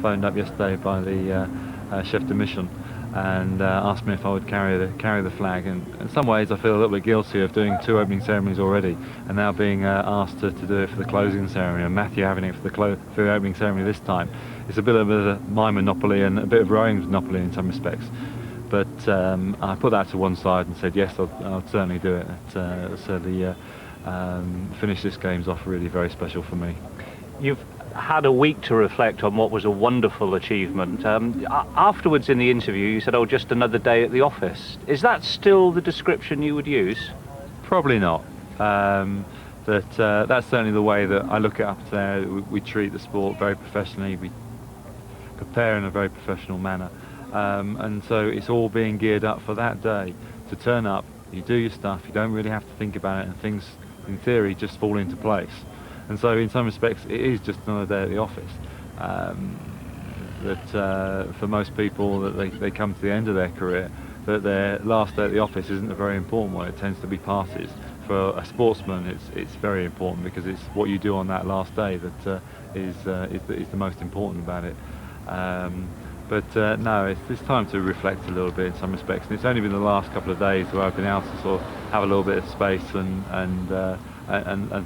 phoned up yesterday by the chef de mission and asked me if I would carry the flag. And in some ways I feel a little bit guilty of doing 2 opening ceremonies already, and now being asked to do it for the closing ceremony, and Matthew having it for the opening ceremony this time. It's a bit of my monopoly and a bit of rowing's monopoly in some respects. But I put that to one side and said yes, I'll certainly do it. Certainly finish this games off really very special for me. You've had a week to reflect on what was a wonderful achievement. Afterwards in the interview you said, oh, just another day at the office. Is that still the description you would use? Probably not. That's certainly the way that I look it up there. We treat the sport very professionally, we prepare in a very professional manner. And so it's all being geared up for that day, to turn up, you do your stuff, you don't really have to think about it, and things in theory just fall into place. And so in some respects it is just another day at the office. For most people that they come to the end of their career, that their last day at the office isn't a very important one. It tends to be parties. For a sportsman it's very important, because it's what you do on that last day that is the most important about it. No, it's time to reflect a little bit in some respects, and it's only been the last couple of days where I've been able to sort of have a little bit of space and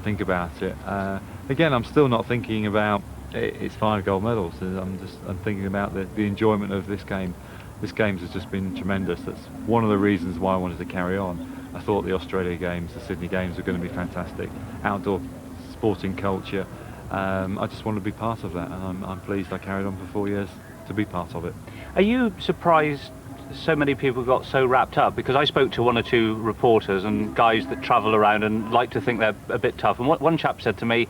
think about it. Again, I'm still not thinking about it's 5 gold medals. I'm thinking about the enjoyment of this game. This Games has just been tremendous. That's one of the reasons why I wanted to carry on. I thought the Australia Games, the Sydney Games were going to be fantastic. Outdoor sporting culture. I just wanted to be part of that, and I'm pleased I carried on for 4 years to be part of it. Are you surprised so many people got so wrapped up? Because I spoke to 1 or 2 reporters and guys that travel around and like to think they're a bit tough, and one chap said to me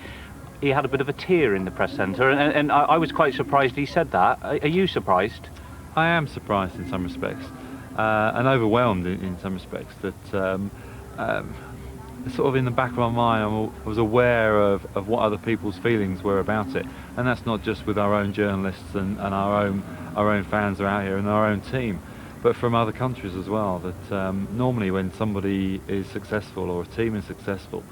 he had a bit of a tear in the press centre, and I was quite surprised he said that. Are you surprised? I am surprised in some respects, and overwhelmed in some respects. That sort of in the back of my mind I was aware of what other people's feelings were about it, and that's not just with our own journalists and our own fans are out here and our own team, but from other countries as well. That normally when somebody is successful or a team is successful,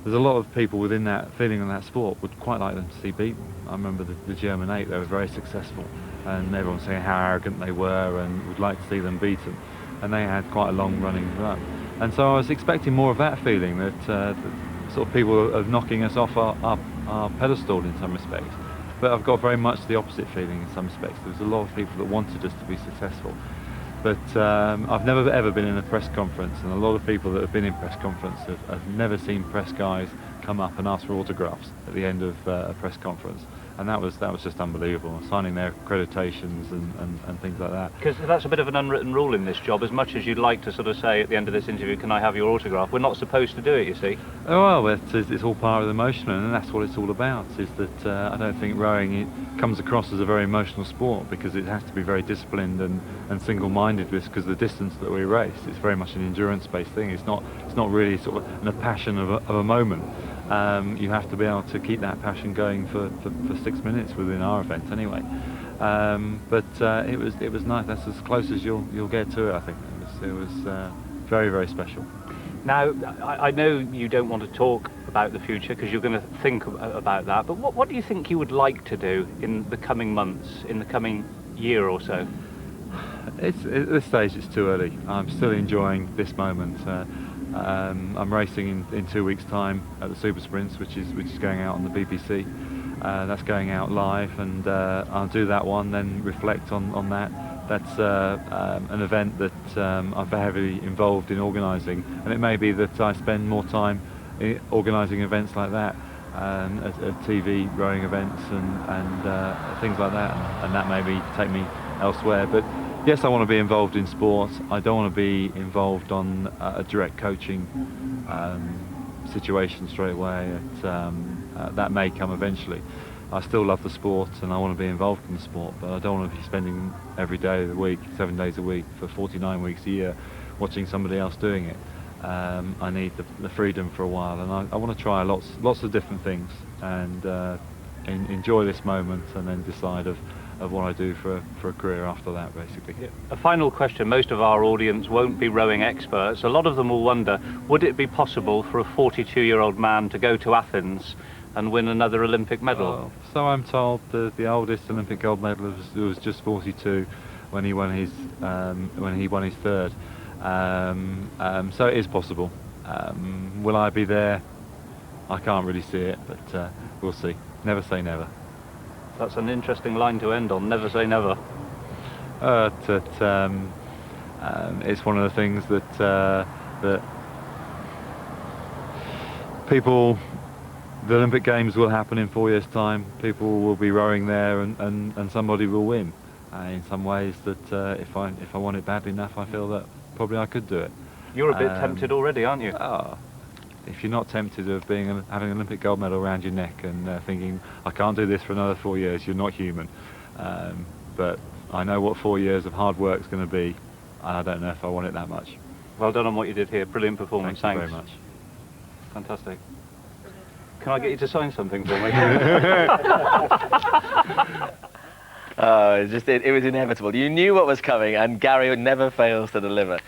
there's a lot of people within that feeling in that sport would quite like them to see beaten. I remember the German 8, they were very successful, and everyone was saying how arrogant they were and would like to see them beaten, and they had quite a long running run. And so I was expecting more of that feeling, that sort of people are knocking us off our pedestal in some respects. But I've got very much the opposite feeling in some respects. There's a lot of people that wanted us to be successful. But I've never ever been in a press conference, and a lot of people that have been in press conference have never seen press guys come up and ask for autographs at the end of a press conference. And that was just unbelievable, signing their accreditations and things like that. Because that's a bit of an unwritten rule in this job. As much as you'd like to sort of say at the end of this interview, can I have your autograph, we're not supposed to do it, you see. Oh, well, it's all part of the emotion, and that's what it's all about, is that I don't think rowing comes across as a very emotional sport, because it has to be very disciplined and single-minded, because the distance that we race, it's very much an endurance-based thing. It's not really sort of a passion of a moment. You have to be able to keep that passion going for 6 minutes within our event anyway. It was nice. That's as close as you'll get to it, I think. It was very, very special. Now, I know you don't want to talk about the future because you're going to think about that, but what do you think you would like to do in the coming months, in the coming year or so? At this stage it's too early. I'm still enjoying this moment. I'm racing in 2 weeks' time at the Super Sprints, which is going out on the BBC. That's going out live, and I'll do that one, then reflect on that. That's an event that I'm very heavily involved in organising, and it may be that I spend more time organising events like that, at TV rowing events and things like that, and that maybe take me elsewhere. But yes, I want to be involved in sport. I don't want to be involved on a direct coaching situation straight away. That may come eventually. I still love the sport and I want to be involved in the sport, but I don't want to be spending every day of the week, 7 days a week, for 49 weeks a year watching somebody else doing it. I need the freedom for a while, and I want to try lots of different things and enjoy this moment, and then decide of what I do for a career after that, basically. Yeah. A final question. Most of our audience won't be rowing experts. A lot of them will wonder, would it be possible for a 42-year-old man to go to Athens and win another Olympic medal. Well, so I'm told. The oldest Olympic gold medalist was just 42 when he won his third. So it is possible. Will I be there? I can't really see it, but we'll see. Never say never. That's an interesting line to end on. Never say never. It's one of the things that people. The Olympic Games will happen in 4 years' time. People will be rowing there, and somebody will win. In some ways, that if I want it badly enough, I feel that probably I could do it. You're a bit tempted already, aren't you? If you're not tempted of having an Olympic gold medal around your neck and thinking, I can't do this for another 4 years, you're not human. But I know what 4 years of hard work is going to be, and I don't know if I want it that much. Well done on what you did here. Brilliant performance. Thank you very much. Fantastic. Can I get you to sign something for me? It was inevitable. You knew what was coming, and Gary never fails to deliver.